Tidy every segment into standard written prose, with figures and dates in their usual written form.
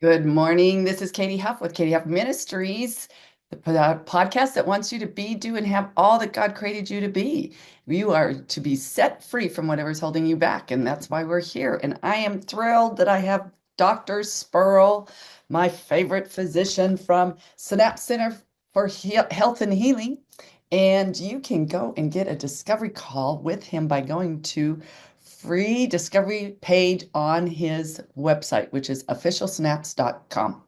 Good morning. This is Katie Huff with Katie Huff Ministries, the podcast that wants you to be, do, and have all that God created you to be. You are to be set free from whatever's holding you back, and that's why we're here. And I am thrilled that I have Dr. Spurrill, my favorite physician from Synapse Center for Health and Healing. And you can go and get a discovery call with him by going to free discovery page on his website, which is officialsnaps.com.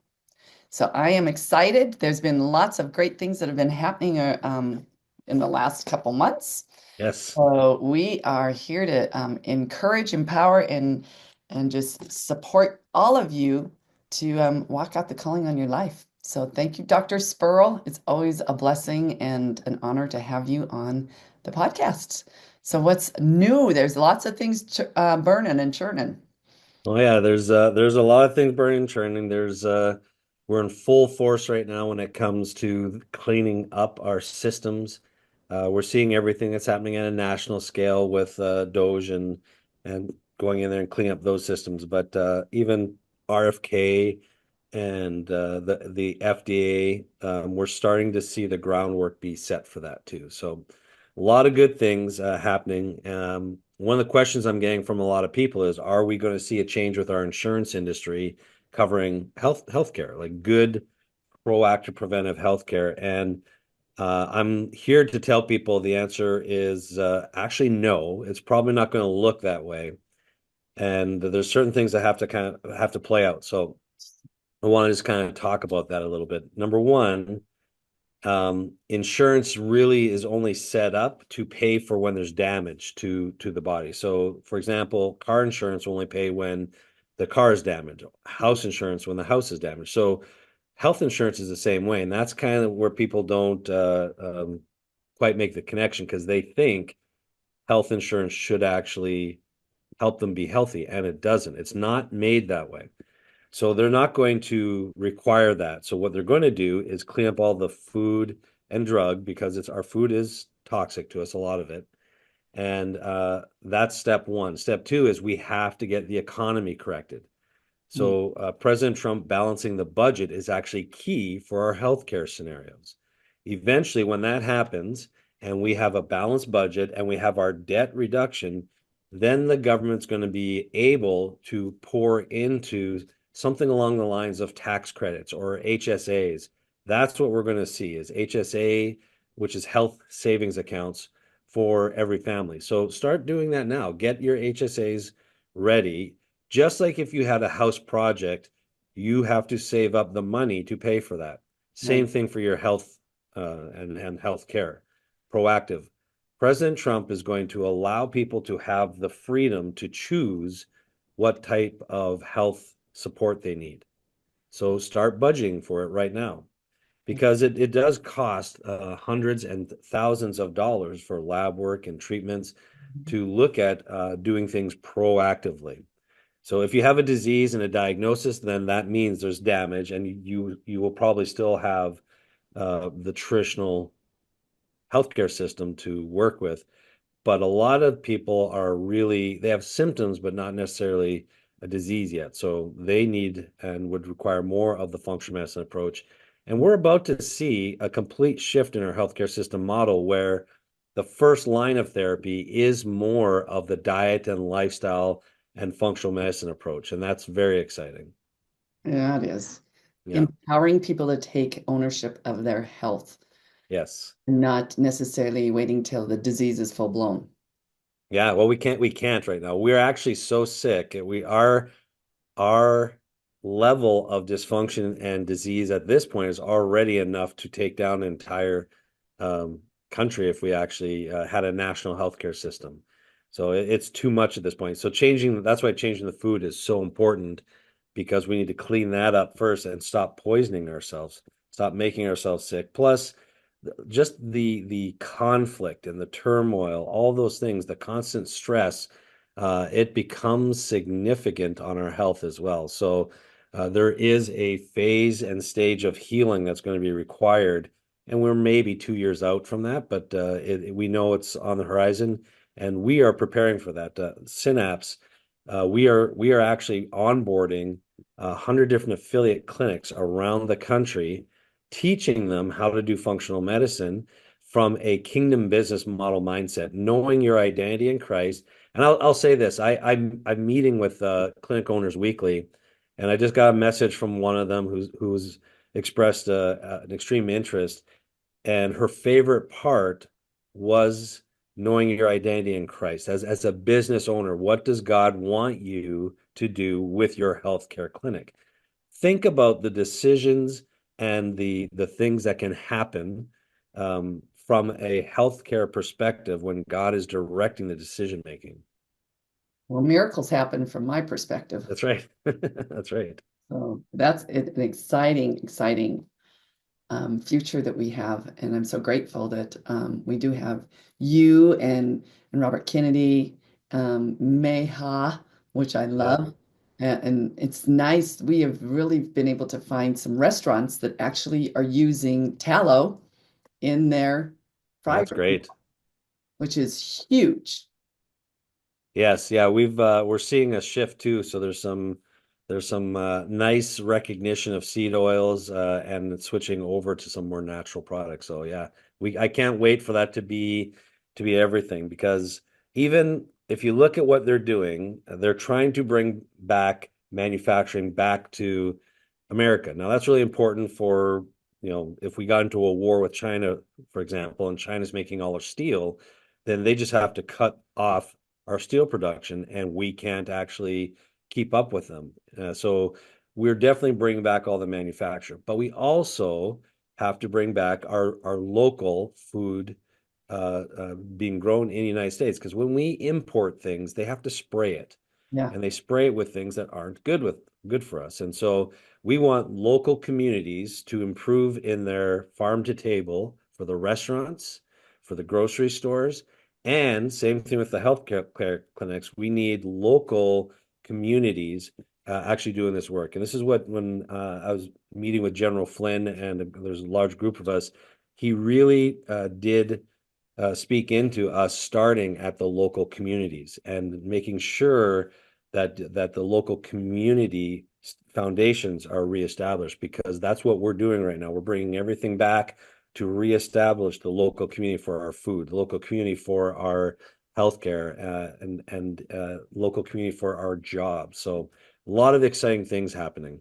So I am excited. There's been lots of great things that have been happening in the last couple months. Yes. So we are here to encourage, empower, and just support all of you to walk out the calling on your life. So thank you, Dr. Spurl. It's always a blessing and an honor to have you on the podcast. So what's new? There's lots of things burning and churning. Oh yeah, there's a lot of things burning and churning. We're in full force right now when it comes to cleaning up our systems. We're seeing everything that's happening at a national scale with Doge and going in there and cleaning up those systems. But even RFK and the FDA, we're starting to see the groundwork be set for that too. So a lot of good things happening. One of the questions I'm getting from a lot of people is, are we going to see a change with our insurance industry covering healthcare, like good proactive preventive healthcare? And I'm here to tell people the answer is actually no. It's probably not going to look that way, and there's certain things that have to play out. So I want to just kind of talk about that a little bit. Number one, insurance really is only set up to pay for when there's damage to the body. So, for example, car insurance will only pay when the car is damaged, house insurance when the house is damaged. So, health insurance is the same way, and that's kind of where people don't quite make the connection because they think health insurance should actually help them be healthy, and it doesn't. It's not made that way. So they're not going to require that. So what they're going to do is clean up all the food and drug because it's our food is toxic to us, a lot of it. And that's step one. Step two is we have to get the economy corrected. Mm. So President Trump balancing the budget is actually key for our healthcare scenarios. Eventually, when that happens and we have a balanced budget and we have our debt reduction, then the government's going to be able to pour into something along the lines of tax credits or HSAs. That's what we're going to see is HSA, which is health savings accounts for every family. So start doing that now. Get your HSAs ready. Just like if you had a house project, you have to save up the money to pay for that. Same Right. thing for your health and health care. Proactive. President Trump is going to allow people to have the freedom to choose what type of health support they need. So start budgeting for it right now because it does cost hundreds and thousands of dollars for lab work and treatments to look at doing things proactively. So if you have a disease and a diagnosis, then that means there's damage, and you will probably still have the traditional healthcare system to work with. But a lot of people are really they have symptoms, but not necessarily a disease yet. So they need and would require more of the functional medicine approach. And we're about to see a complete shift in our healthcare system model where the first line of therapy is more of the diet and lifestyle and functional medicine approach. And that's very exciting. Yeah, it is. Yeah. Empowering people to take ownership of their health, Yes. not necessarily waiting till the disease is full blown. Yeah. Well, we can't right now. We're actually so sick. Our level of dysfunction and disease at this point is already enough to take down an entire country if we actually had a national healthcare system. So it's too much at this point. So that's why changing the food is so important because we need to clean that up first and stop poisoning ourselves, stop making ourselves sick. Plus, just the conflict and the turmoil, all those things, the constant stress, it becomes significant on our health as well. So there is a phase and stage of healing that's going to be required, and we're maybe 2 years out from that, but we know it's on the horizon, and we are preparing for that. Synapse, we are actually onboarding 100 different affiliate clinics around the country, teaching them how to do functional medicine from a kingdom business model mindset, knowing your identity in Christ. And I'll say this: I'm meeting with clinic owners weekly, and I just got a message from one of them who's expressed an extreme interest, and her favorite part was knowing your identity in Christ. As a business owner, what does God want you to do with your healthcare clinic? Think about the decisions and the things that can happen from a healthcare perspective when God is directing the decision making. Well, miracles happen from my perspective. That's right. That's right. So that's an exciting, exciting future that we have. And I'm so grateful that we do have you and Robert Kennedy, MAHA, which I Yeah, love. And it's nice. We have really been able to find some restaurants that actually are using tallow in their fried, that's great. which is huge. Yes, yeah, we're seeing a shift too. So there's some nice recognition of seed oils and it's switching over to some more natural products. So yeah, we I can't wait for that to be everything because even if you look at what they're doing, they're trying to bring back manufacturing back to America. Now that's really important for, if we got into a war with China, for example, and China's making all our steel, then they just have to cut off our steel production and we can't actually keep up with them. So we're definitely bringing back all the manufacture, but we also have to bring back our local food being grown in the United States. Because when we import things, they have to spray it, Yeah. and they spray it with things that aren't good for us. And so we want local communities to improve in their farm to table for the restaurants, for the grocery stores, and same thing with the healthcare clinics. We need local communities actually doing this work. And this is what, when I was meeting with General Flynn, and there's a large group of us, he really did speak into us starting at the local communities and making sure that the local community foundations are reestablished, because that's what we're doing right now. We're bringing everything back to reestablish the local community for our food, the local community for our healthcare, and local community for our jobs. So a lot of exciting things happening.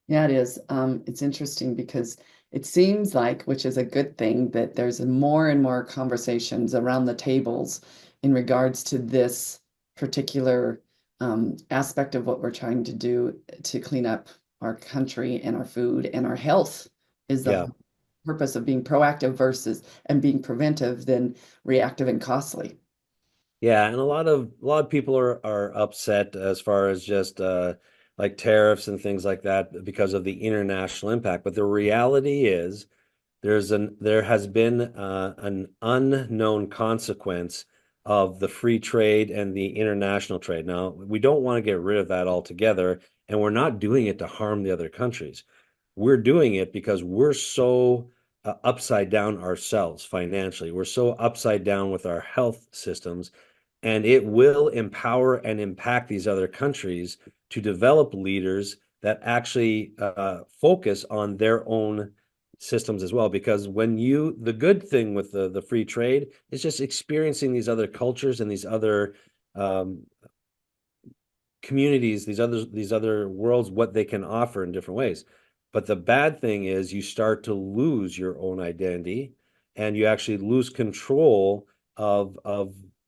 Yeah, it is. It's interesting because it seems like, which is a good thing, that there's more and more conversations around the tables in regards to this particular aspect of what we're trying to do to clean up our country and our food and our health is the Yeah. whole purpose of being proactive versus and being preventive than reactive and costly. Yeah, and a lot of people are upset as far as just like tariffs and things like that because of the international impact. But the reality is there has been an unknown consequence of the free trade and the international trade. Now, we don't want to get rid of that altogether, and we're not doing it to harm the other countries. We're doing it because we're so upside down ourselves financially. We're so upside down with our health systems, and it will empower and impact these other countries to develop leaders that actually focus on their own systems as well. Because the good thing with the free trade is just experiencing these other cultures and these other um, communities, these other worlds, what they can offer in different ways. But the bad thing is you start to lose your own identity, and you actually lose control of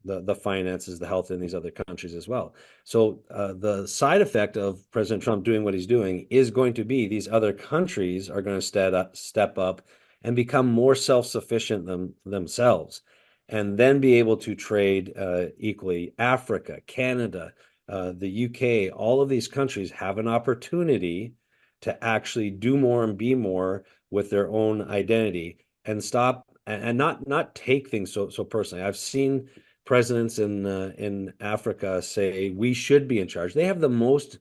the finances, the health in these other countries as well. So the side effect of President Trump doing what he's doing is going to be these other countries are going to step up and become more self-sufficient themselves, and then be able to trade equally. Africa, Canada, the UK, all of these countries have an opportunity to actually do more and be more with their own identity, and stop and not take things so personally. I've seen presidents in Africa say we should be in charge. They have the most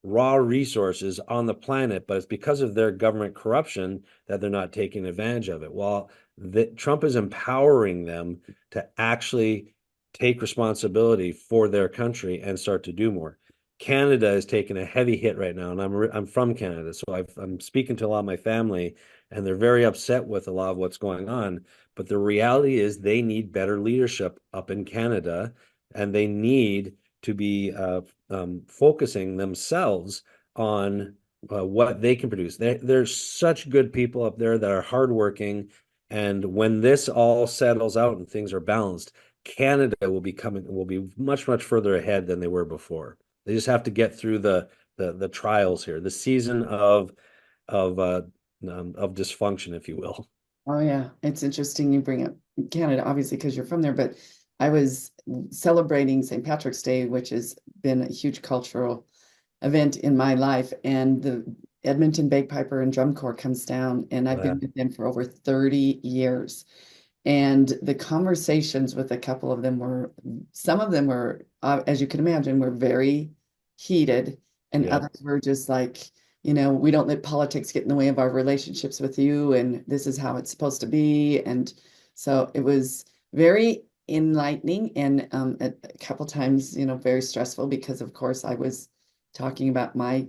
raw resources on the planet, but it's because of their government corruption that they're not taking advantage of it. While Trump is empowering them to actually take responsibility for their country and start to do more. Canada is taking a heavy hit right now, and I'm from Canada, so I'm speaking to a lot of my family, and they're very upset with a lot of what's going on. But the reality is, they need better leadership up in Canada, and they need to be focusing themselves on what they can produce. There's such good people up there that are hardworking, and when this all settles out and things are balanced, Canada will be much further ahead than they were before. They just have to get through the trials here, the season of of dysfunction, if you will. Oh yeah, it's interesting you bring up Canada, obviously because you're from there, but I was celebrating St. Patrick's Day, which has been a huge cultural event in my life, and the Edmonton Bagpiper and Drum Corps comes down, and I've Yeah, been with them for over 30 years. And the conversations with a couple of them were, some of them were, as you can imagine, were very heated, and yeah, others were just like, we don't let politics get in the way of our relationships with you, and this is how it's supposed to be. And so it was very enlightening and a couple times, very stressful because, of course, I was talking about my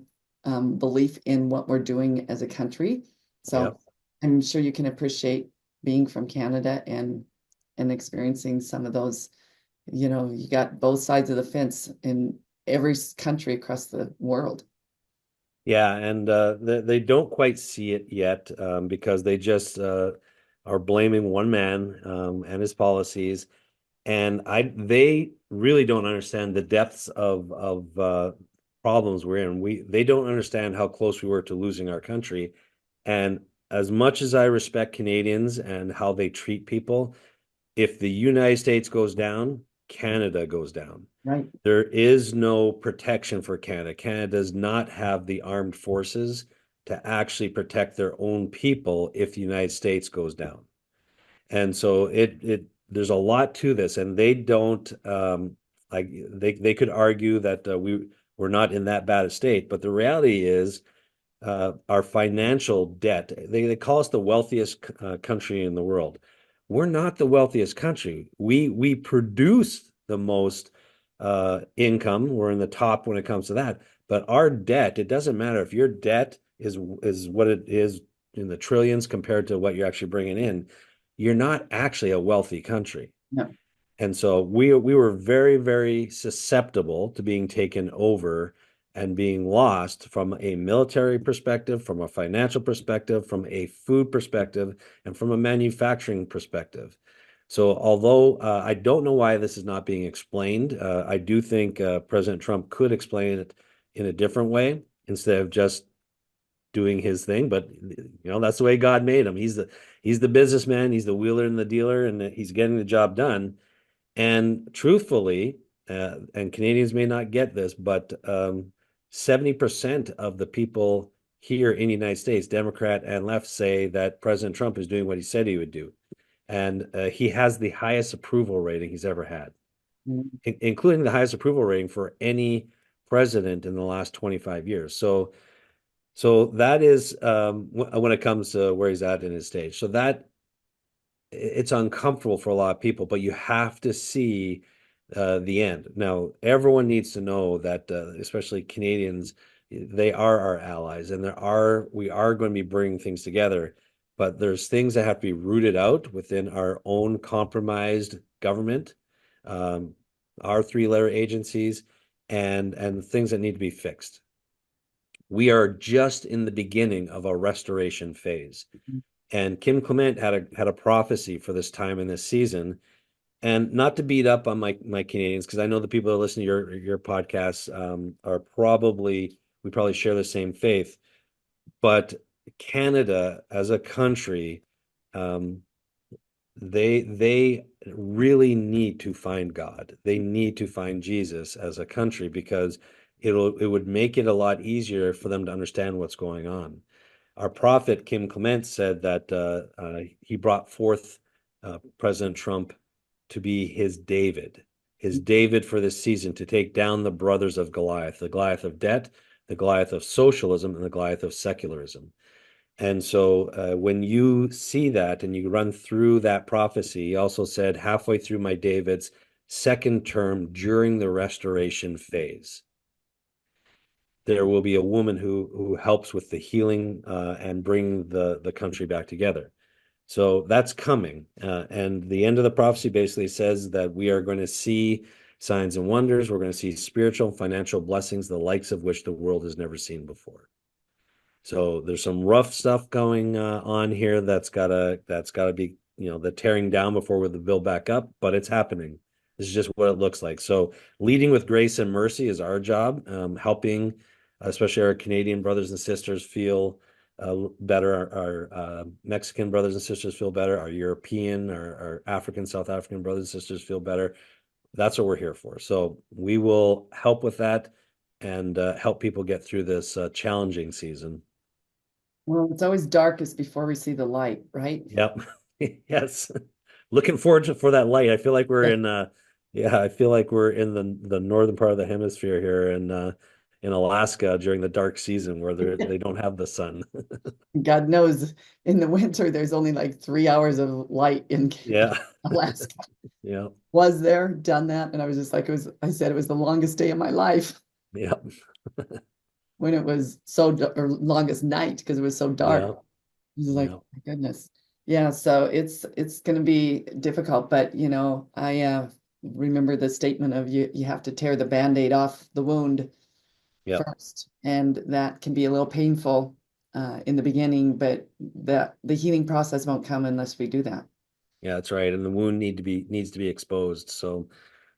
belief in what we're doing as a country. yeah. So I'm sure you can appreciate being from Canada and experiencing some of those, you got both sides of the fence in every country across the world. Yeah, and they don't quite see it yet because they just are blaming one man and his policies, and they really don't understand the depths of problems we're in. They don't understand how close we were to losing our country, and as much as I respect Canadians and how they treat people, if the United States goes down, Canada goes down. Right. There is no protection for Canada. Canada does not have the armed forces to actually protect their own people if the United States goes down. And so it there's a lot to this, and they don't like they could argue that we're not in that bad a state, but the reality is our financial debt. They call us the wealthiest country in the world. We're not the wealthiest country. We produce the most income. We're in the top when it comes to that. But our debt, it doesn't matter if your debt is what it is in the trillions compared to what you're actually bringing in. You're not actually a wealthy country. No. And so we were very susceptible to being taken over and being lost from a military perspective, from a financial perspective, from a food perspective, and from a manufacturing perspective. So although I don't know why this is not being explained, I do think President Trump could explain it in a different way instead of just doing his thing. But that's the way God made him. He's the businessman, he's the wheeler and the dealer, and he's getting the job done. And truthfully, and Canadians may not get this, but 70% of the people here in the United States, Democrat and left, say that President Trump is doing what he said he would do. And he has the highest approval rating he's ever had, Mm. including the highest approval rating for any president in the last 25 years. So that is when it comes to where he's at in his stage. So that it's uncomfortable for a lot of people, but you have to see the end. Now, everyone needs to know that, especially Canadians, they are our allies, and we are going to be bringing things together. But there's things that have to be rooted out within our own compromised government, um, our three-letter agencies, and things that need to be fixed. We are just in the beginning of a restoration phase. And Kim Clement had a prophecy for this time in this season. And not to beat up on my Canadians, because I know the people that listen to your podcasts are probably we probably share the same faith. But Canada as a country, um, they really need to find God. They need to find Jesus as a country because it would make it a lot easier for them to understand what's going on. Our prophet Kim Clement said that he brought forth President Trump to be his David for this season, to take down the brothers of Goliath, the Goliath of debt, the Goliath of socialism, and the Goliath of secularism. And so when you see that and you run through that prophecy, he also said, halfway through my David's second term during the restoration phase. there will be a woman who helps with the healing and bring the country back together. So that's coming. And the end of the prophecy basically says that we are going to see signs and wonders. We're going to see spiritual and financial blessings, the likes of which the world has never seen before. So there's some rough stuff going on here that's gotta be, the tearing down before the build back up, but it's happening. This is just what it looks like. So leading with grace and mercy is our job, helping, especially our Canadian brothers and sisters feel better, our Mexican brothers and sisters feel better, our European, our African, South African brothers and sisters feel better. That's what we're here for. So we will help with that and help people get through this challenging season. Well, it's always darkest before we see the light, right? Yep. Yes. Looking forward for that light. I feel like we're Yeah. in yeah, I feel like we're in the northern part of the hemisphere here in Alaska during the dark season where they don't have the sun. God knows in the winter there's only like 3 hours of light in Yeah. Alaska. Yeah. Was there, done that, and I was just like, I said it was the longest day of my life Yeah. when it was so, or longest night because it was so dark. Yeah. I was like, Yeah. my goodness. Yeah, so it's going to be difficult, but I remember the statement of you have to tear the Band-Aid off the wound Yeah. first, and that can be a little painful in the beginning, but the healing process won't come unless we do that. Yeah, that's right. And the wound needs to be exposed. So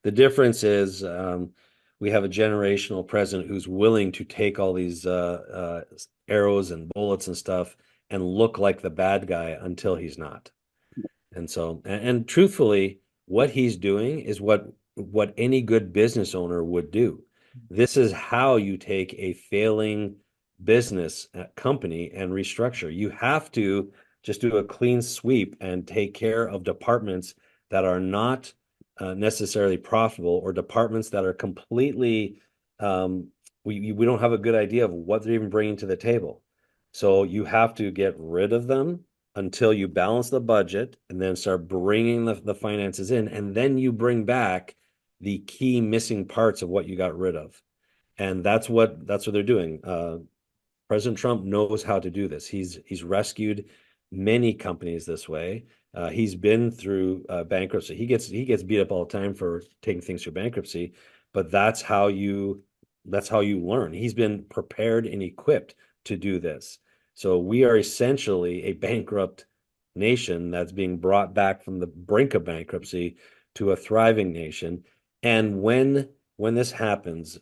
the difference is we have a generational president who's willing to take all these arrows and bullets and stuff and look like the bad guy until he's not. And so, and truthfully, what he's doing is what any good business owner would do. This is how you take a failing business company and restructure. You have to just do a clean sweep and take care of departments that are not necessarily profitable or departments that are completely we don't have a good idea of what they're even bringing to the table. So you have to get rid of them until you balance the budget and then start bringing the finances in. And then you bring back the key missing parts of what you got rid of. And that's what they're doing. President Trump knows how to do this. He's rescued many companies this way. He's been through bankruptcy. He gets beat up all the time for taking things through bankruptcy, but that's how you learn. He's been prepared and equipped to do this. So we are essentially a bankrupt nation that's being brought back from the brink of bankruptcy to a thriving nation. And when this happens,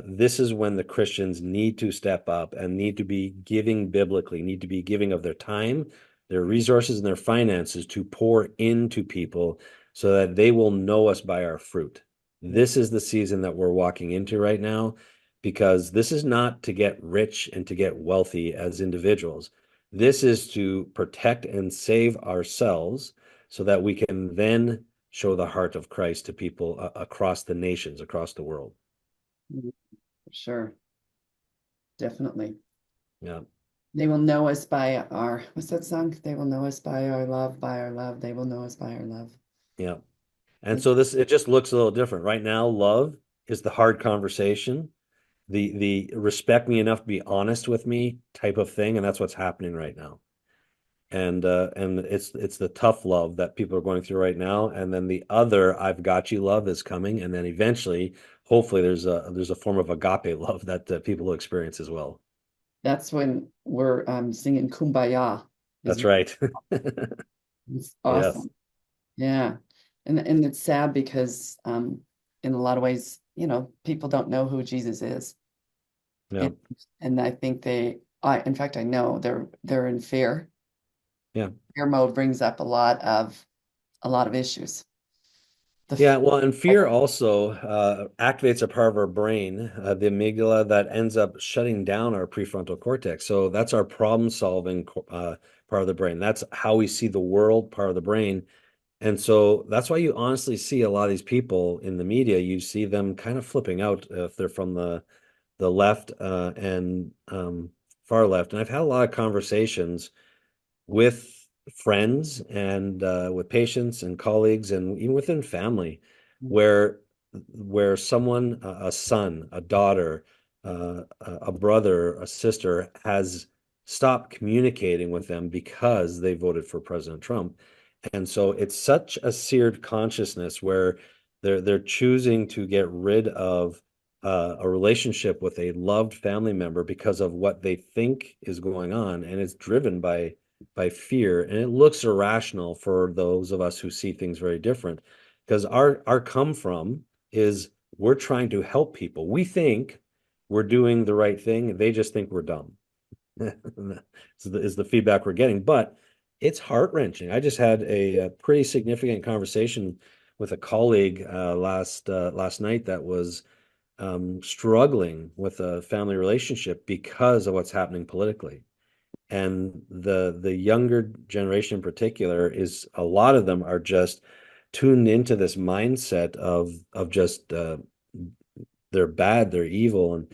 this is when the Christians need to step up and need to be giving biblically, need to be giving of their time, their resources, and their finances to pour into people so that they will know us by our fruit. This is the season that we're walking into right now, because this is not to get rich and to get wealthy as individuals. This is to protect and save ourselves so that we can then show the heart of Christ to people across the nations, across the world. Sure, definitely. Yeah. They will know us by our, what's that song? They will know us by our love, by our love. They will know us by our love. Yeah. And so it just looks a little different. Right now, love is the hard conversation, the respect me enough to be honest with me type of thing, and that's what's happening right now. And it's the tough love that people are going through right now, and then the other I've got you love is coming, and then eventually, hopefully, there's a form of agape love that people will experience as well. That's when we're singing Kumbaya. That's right. It's Yes. awesome. Yeah. And it's sad because in a lot of ways, people don't know who Jesus is. Yeah. And and I think in fact I know they're in fear. Yeah. Fear mode brings up a lot of issues. The Yeah, f- well, and fear also activates a part of our brain, the amygdala, that ends up shutting down our prefrontal cortex. So that's our problem-solving part of the brain. That's how we see the world, part of the brain. And so that's why you honestly see a lot of these people in the media. You see them kind of flipping out if they're from the left and far left. And I've had a lot of conversations with friends and with patients and colleagues and even within family where someone, a son, a daughter, a brother, a sister has stopped communicating with them because they voted for President Trump. And so it's such a seared consciousness where they're choosing to get rid of a relationship with a loved family member because of what they think is going on, and it's driven by fear, and it looks irrational for those of us who see things very different, because our come from is we're trying to help people. We think we're doing the right thing. They just think we're dumb. is the feedback we're getting. But it's heart-wrenching. I just had a pretty significant conversation with a colleague last night that was struggling with a family relationship because of what's happening politically. And the younger generation in particular, is a lot of them are just tuned into this mindset of just they're bad, they're evil.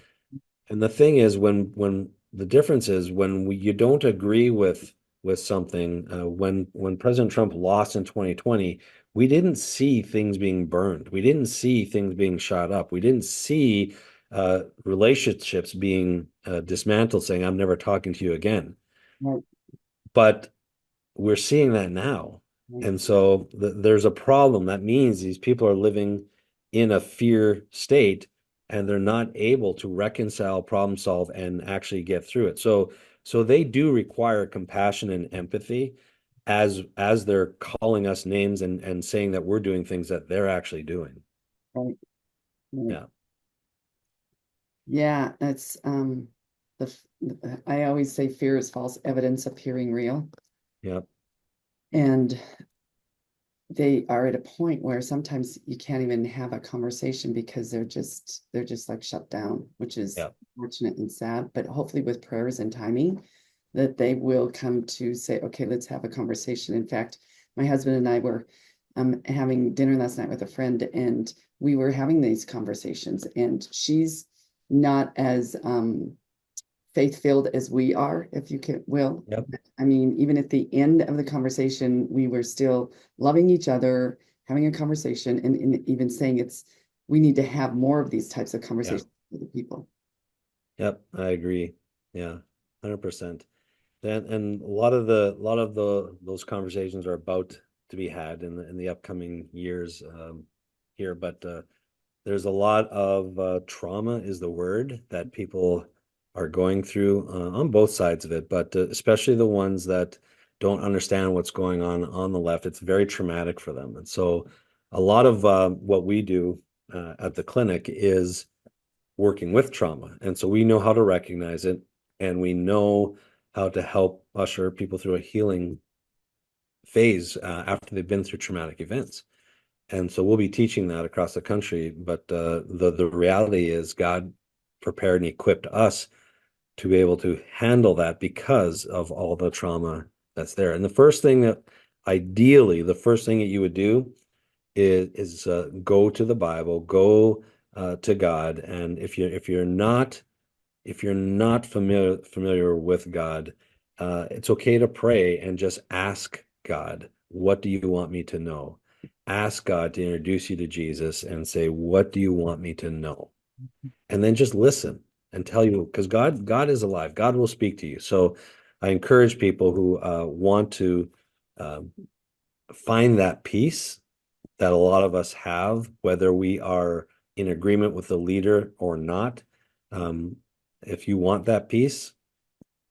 And the thing is, when the difference is when you don't agree with something, when President Trump lost in 2020, we didn't see things being burned. We didn't see things being shot up. We didn't see relationships being dismantled, saying, I'm never talking to you again. Right, But we're seeing that now. right, And so there's a problem. That means these people are living in a fear state, and they're not able to reconcile, problem solve, and actually get through it. So they do require compassion and empathy as they're calling us names and saying that we're doing things that they're actually doing. right, right. Yeah. Yeah, that's I always say fear is false evidence appearing real. Yeah. And they are at a point where sometimes you can't even have a conversation because they're just like shut down, which is Yeah. fortunate and sad. But hopefully with prayers and timing, that they will come to say, okay, let's have a conversation. In fact, my husband and I were having dinner last night with a friend, and we were having these conversations, and she's not as faith-filled as we are, if you will. Yep. I mean, even at the end of the conversation, we were still loving each other, having a conversation, and even saying we need to have more of these types of Yeah. conversations with the people. Yep. I agree. Yeah. 100%. And a lot of those conversations are about to be had in the upcoming years here. But there's a lot of trauma is the word that people are going through on both sides of it, but especially the ones that don't understand what's going on the left. It's very traumatic for them. And so a lot of what we do at the clinic is working with trauma. And so we know how to recognize it, and we know how to help usher people through a healing phase after they've been through traumatic events. And so we'll be teaching that across the country. But the reality is God prepared and equipped us to be able to handle that because of all the trauma that's there. And the first thing that ideally, the first thing that you would do is go to the Bible, go to God. And if you're not familiar with God, it's okay to pray and just ask God, what do you want me to know? Ask God to introduce you to Jesus and say, what do you want me to know? And then just listen and tell you, because God is alive. God will speak to you. So I encourage people who want to um, find that peace that a lot of us have, whether we are in agreement with the leader or not. Um, if you want that peace,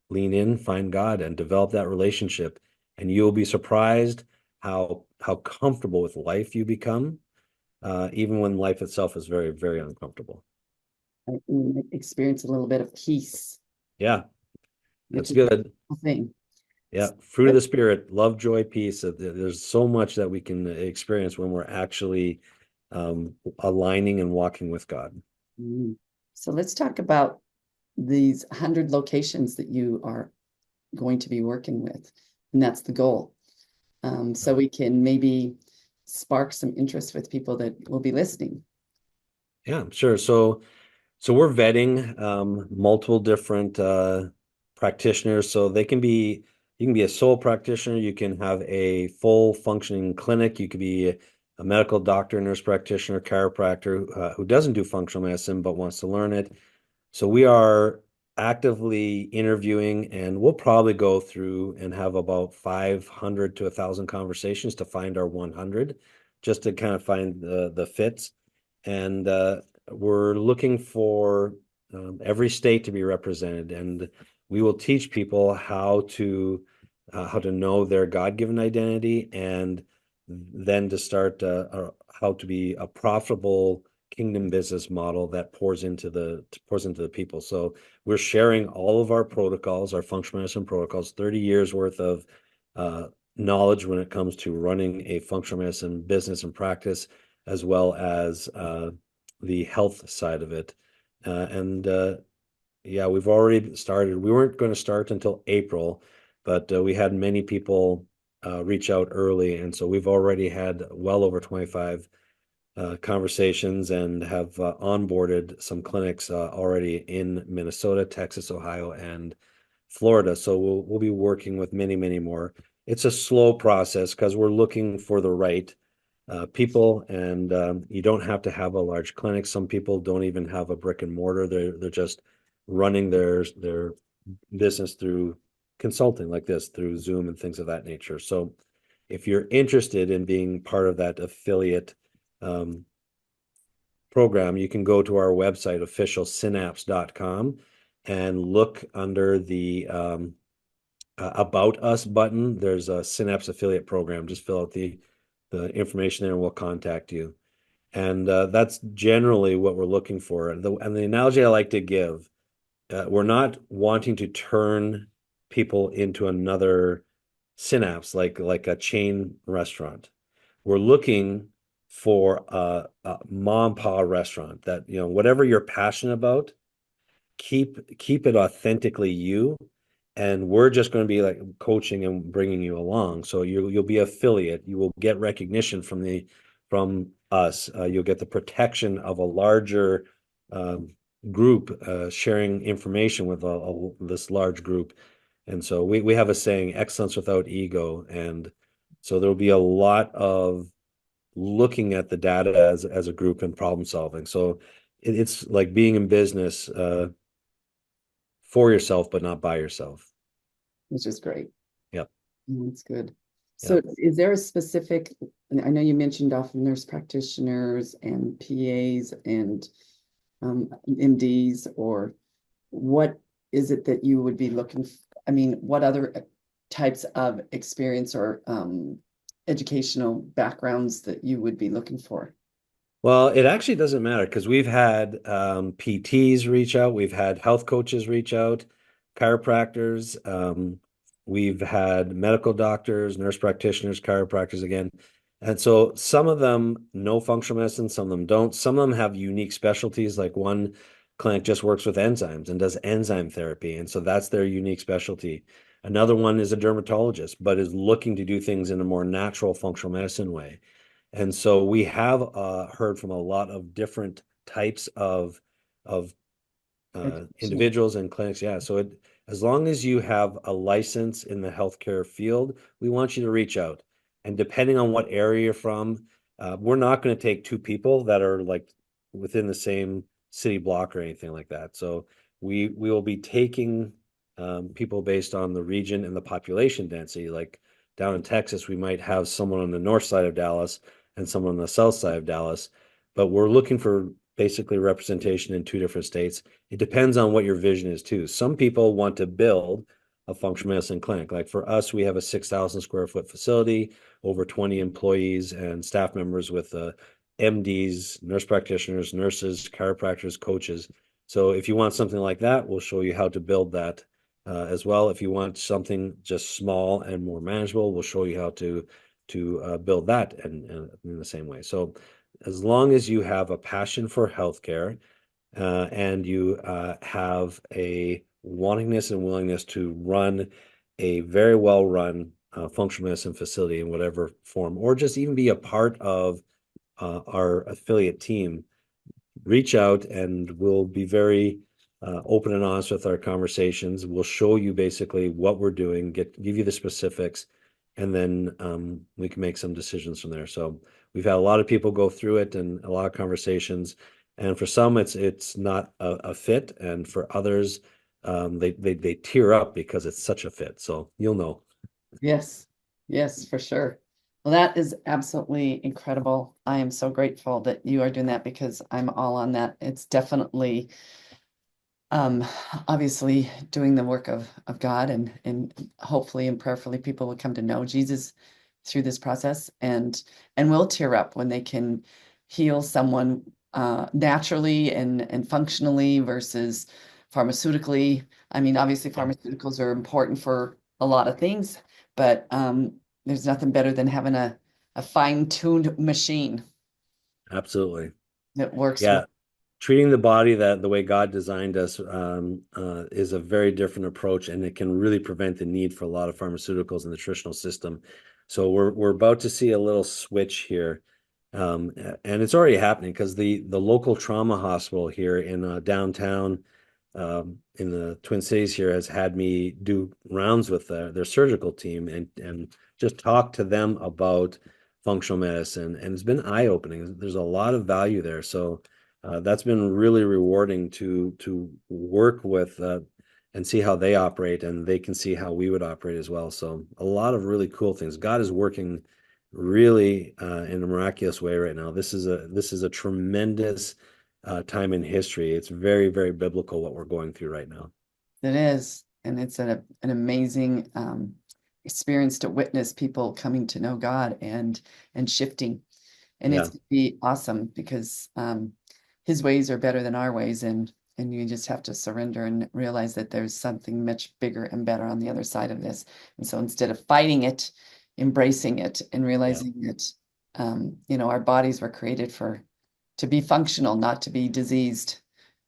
lean in, find God, and develop that relationship, and you'll be surprised how comfortable with life you become, even when life itself is very, very uncomfortable. I experience a little bit of peace, Yeah, which that's is good. a thing. Yeah, fruit of the spirit, love, joy, peace. There's so much that we can experience when we're actually aligning and walking with God. Mm. So let's talk about these 100 locations that you are going to be working with, and that's the goal. So we can maybe spark some interest with people that will be listening. Yeah, sure. So we're vetting multiple different practitioners. So you can be a sole practitioner, you can have a full functioning clinic, you could be a medical doctor, nurse practitioner, chiropractor who doesn't do functional medicine but wants to learn it. So we are actively interviewing, and we'll probably go through and have about 500 to 1,000 conversations to find our 100, just to kind of find the fits. And we're looking for every state to be represented, and we will teach people how to know their God-given identity, and then to start how to be a profitable kingdom business model that pours into the people. So we're sharing all of our protocols, our functional medicine protocols, 30 years worth of knowledge when it comes to running a functional medicine business and practice, as well as the health side of it. And yeah, we've already started. We weren't going to start until April, but we had many people reach out early, and so we've already had well over 25 conversations and have onboarded some clinics already in Minnesota, Texas, Ohio, and Florida. So we'll be working with many, many more. It's a slow process because we're looking for the right people, and you don't have to have a large clinic. Some people don't even have a brick and mortar. They're just running their business through consulting like this, through Zoom and things of that nature. So if you're interested in being part of that affiliate program, you can go to our website, officialsynapse.com, and look under the About Us button. There's a Synapse affiliate program. Just fill out the information there and we'll contact you. And that's generally what we're looking for. And the analogy I like to give, we're not wanting to turn people into another Synapse, like a chain restaurant. We're looking for a mom pa restaurant that, whatever you're passionate about, keep it authentically you, and we're just going to be like coaching and bringing you along. So you'll be affiliate. You will get recognition from us. You'll get the protection of a larger group sharing information with this large group. And so we have a saying, excellence without ego. And so there'll be a lot of looking at the data as a group and problem solving. So it's like being in business for yourself, but not by yourself. Which is great. Yep. That's good. So Yep. is there a specific, I know you mentioned often nurse practitioners and PAs and MDs, or what is it that you would be looking, I mean, what other types of experience or educational backgrounds that you would be looking for? Well, it actually doesn't matter because we've had PTs reach out, we've had health coaches reach out, chiropractors, we've had medical doctors, nurse practitioners, chiropractors again. And so some of them know functional medicine, some of them don't. Some of them have unique specialties, like one clinic just works with enzymes and does enzyme therapy. And so that's their unique specialty. Another one is a dermatologist, but is looking to do things in a more natural functional medicine way. And so we have heard from a lot of different types of Educational. individuals and clinics. Yeah. So as long as you have a license in the healthcare field, we want you to reach out. And depending on what area you're from, we're not going to take two people that are like within the same city block or anything like that. So we will be taking people based on the region and the population density. Like down in Texas, we might have someone on the north side of Dallas and someone on the south side of Dallas, but we're looking for basically representation in two different states. It depends on what your vision is too. Some people want to build a functional medicine clinic. Like for us, we have a 6,000 square foot facility, over 20 employees and staff members with MDs, nurse practitioners, nurses, chiropractors, coaches. So if you want something like that, we'll show you how to build that as well. If you want something just small and more manageable, we'll show you how to build that in the same way. So as long as you have a passion for healthcare and you have a wantingness and willingness to run a very well run functional medicine facility in whatever form, or just even be a part of our affiliate team, reach out and we'll be very open and honest with our conversations. We'll show you basically what we're doing, give you the specifics, and then we can make some decisions from there. So we've had a lot of people go through it and a lot of conversations, And for some, it's not a fit, and for others, they tear up because it's such a fit. So you'll know. Yes, yes, for sure. Well, that is absolutely incredible. I am so grateful that you are doing that because I'm all on that. It's definitely um obviously doing the work of God, and hopefully and prayerfully people will come to know Jesus through this process, and will tear up when they can heal someone naturally and functionally versus pharmaceutically. I mean, obviously Yeah, pharmaceuticals are important for a lot of things, but there's nothing better than having a fine-tuned machine absolutely. that works with. Yeah, treating the body that the way God designed us is a very different approach, and it can really prevent the need for a lot of pharmaceuticals in the nutritional system. So we're about to see a little switch here, and it's already happening because the local trauma hospital here in downtown in the Twin Cities here has had me do rounds with their surgical team and just talk to them about functional medicine, and it's been eye-opening. There's a lot of value there, so. That's been really rewarding to work with and see how they operate, and they can see how we would operate as well. So a lot of really cool things. God is working really in a miraculous way right now. This is a tremendous time in history. It's very, very biblical what we're going through right now. It is, and it's an amazing experience to witness people coming to know God and shifting. And it's Yeah, gonna be awesome because his ways are better than our ways, and you just have to surrender and realize that there's something much bigger and better on the other side of this. And so instead of fighting it, embracing it and yeah, realizing that our bodies were created to be functional, not to be diseased.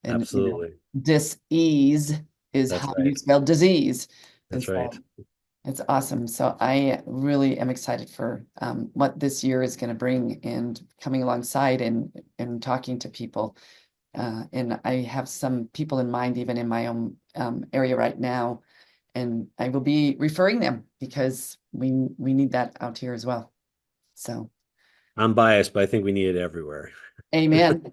And absolutely. dis-ease is That's how you right. spell disease. And That's right. so it's awesome. So I really am excited for what this year is going to bring, and coming alongside and talking to people. And I have some people in mind, even in my own area right now, and I will be referring them because we need that out here as well. So, I'm biased, but I think we need it everywhere. amen.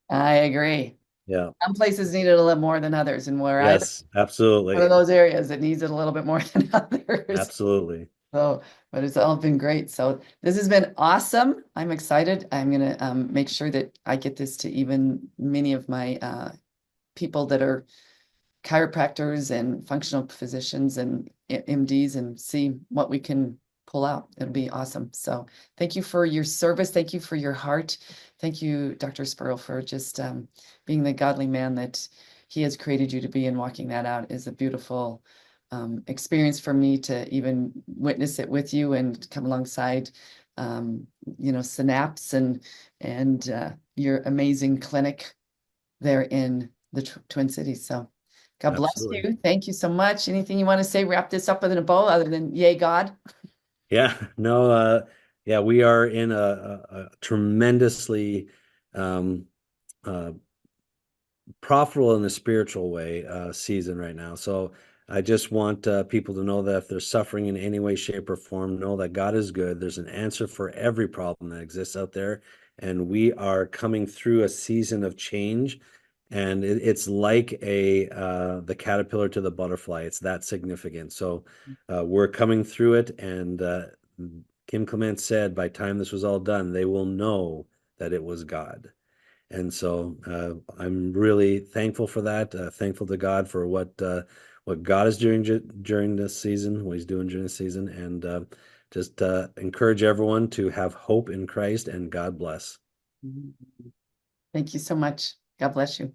I agree. Yeah. Some places need it a little more than others, and where I Yes, one of absolutely. those areas that needs it a little bit more than others. Absolutely. So, but it's all been great. So this has been awesome. I'm excited. I'm gonna make sure that I get this to even many of my people that are chiropractors and functional physicians and MDs, and see what we can pull out. It'll be awesome. So thank you for your service. Thank you for your heart. Thank you, Dr. Spurrill, for just being the godly man that he has created you to be, and walking that out is a beautiful experience for me to even witness it with you and come alongside Synapse and your amazing clinic there in the Twin Cities. So God bless Absolutely. you. Thank you so much. Anything you want to say? Wrap this up with a bow other than yay, God. Yeah, no, yeah, we are in a tremendously um, uh, profitable in a spiritual way season right now. So I just want people to know that if they're suffering in any way, shape, or form, know that God is good. There's an answer for every problem that exists out there, and we are coming through a season of change. And it's like the caterpillar to the butterfly. It's that significant. So we're coming through it, and Kim Clement said, by time this was all done, they will know that it was God. And so I'm really thankful for that. Thankful to God for what God is doing during this season, what He's doing during this season, and just encourage everyone to have hope in Christ, and God bless. Thank you so much. God bless you.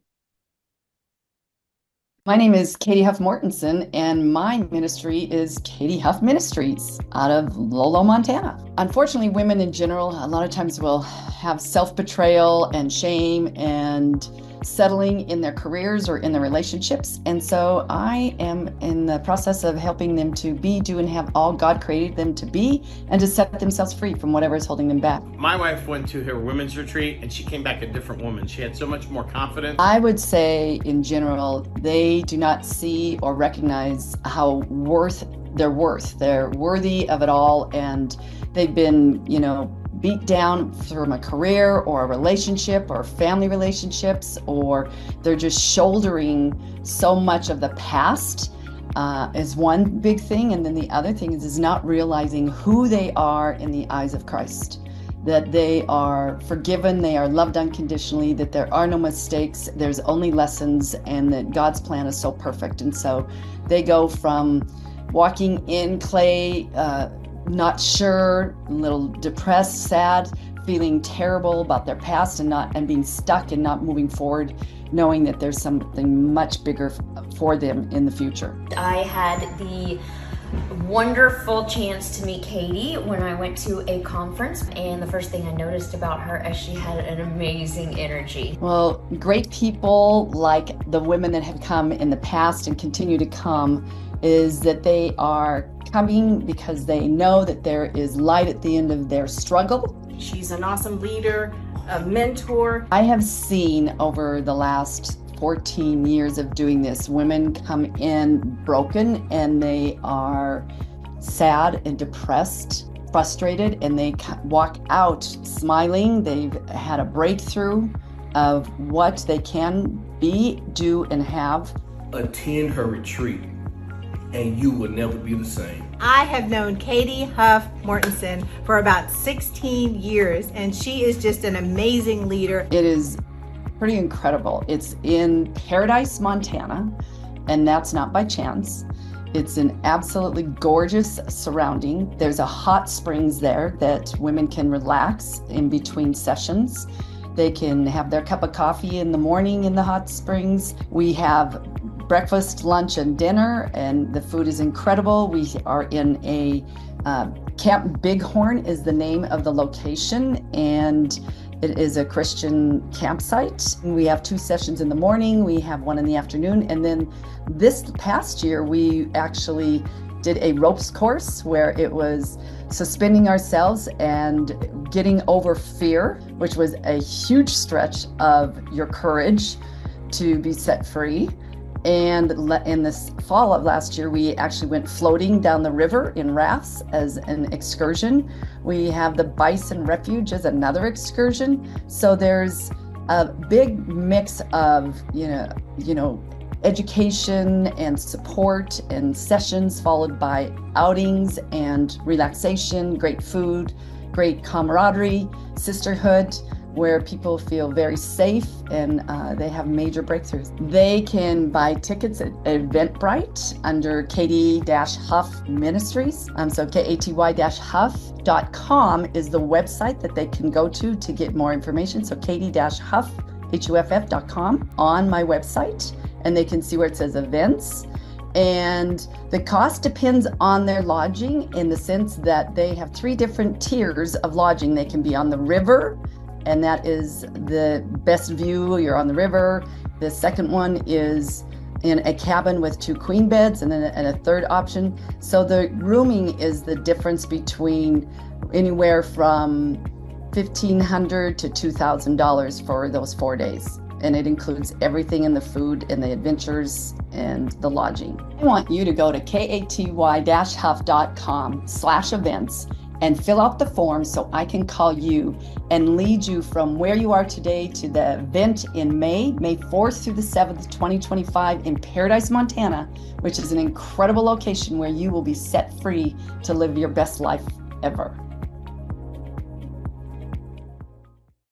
My name is Katie Huff Mortensen, and my ministry is Katie Huff Ministries out of Lolo, Montana. Unfortunately, women in general, a lot of times will have self-betrayal and shame and settling in their careers or in their relationships. And so I am in the process of helping them to be, do, and have all God created them to be, and to set themselves free from whatever is holding them back. My wife went to her women's retreat and she came back a different woman. She had so much more confidence. I would say in general, they do not see or recognize how they're worth. They're worthy of it all. And they've been, beat down from a career or a relationship or family relationships, or they're just shouldering so much of the past, is one big thing. And then the other thing is not realizing who they are in the eyes of Christ, that they are forgiven, they are loved unconditionally, that there are no mistakes, there's only lessons, and that God's plan is so perfect. And so they go from walking in clay, not sure, a little depressed, sad, feeling terrible about their past and being stuck and not moving forward, knowing that there's something much bigger for them in the future. I had the wonderful chance to meet Katie when I went to a conference, and the first thing I noticed about her is she had an amazing energy. Well, great people like the women that have come in the past and continue to come is that they are coming because they know that there is light at the end of their struggle. She's an awesome leader, a mentor. I have seen over the last 14 years of doing this, women come in broken and they are sad and depressed, frustrated, and they walk out smiling. They've had a breakthrough of what they can be, do, and have. Attend her retreat and you will never be the same. I have known Katie Huff Mortensen for about 16 years, and she is just an amazing leader. It is pretty incredible. It's in Paradise, Montana, and that's not by chance. It's an absolutely gorgeous surrounding. There's a hot springs there that women can relax in between sessions. They can have their cup of coffee in the morning in the hot springs. We have breakfast, lunch, and dinner, and the food is incredible. We are in a Camp Bighorn is the name of the location, and it is a Christian campsite. We have 2 sessions in the morning, we have 1 in the afternoon, and then this past year we actually did a ropes course where it was suspending ourselves and getting over fear, which was a huge stretch of your courage to be set free. And in this fall of last year, we actually went floating down the river in rafts as an excursion. We have the Bison Refuge as another excursion. So there's a big mix of, education and support and sessions, followed by outings and relaxation, great food, great camaraderie, sisterhood, where people feel very safe and they have major breakthroughs. They can buy tickets at Eventbrite under Katie-Huff Ministries. So katy-huff.com is the website that they can go to get more information. So Katie-Huff, HUFF.com on my website, and they can see where it says events. And the cost depends on their lodging in the sense that they have 3 different tiers of lodging. They can be on the river, and that is the best view, you're on the river. The second one is in a cabin with 2 queen beds, and then a third option. So the rooming is the difference between anywhere from $1,500 to $2,000 for those 4 days. And it includes everything in the food and the adventures and the lodging. I want you to go to katy-huff.com/events and fill out the form so I can call you and lead you from where you are today to the event in May 4th through the 7th, 2025 in Paradise, Montana, which is an incredible location where you will be set free to live your best life ever.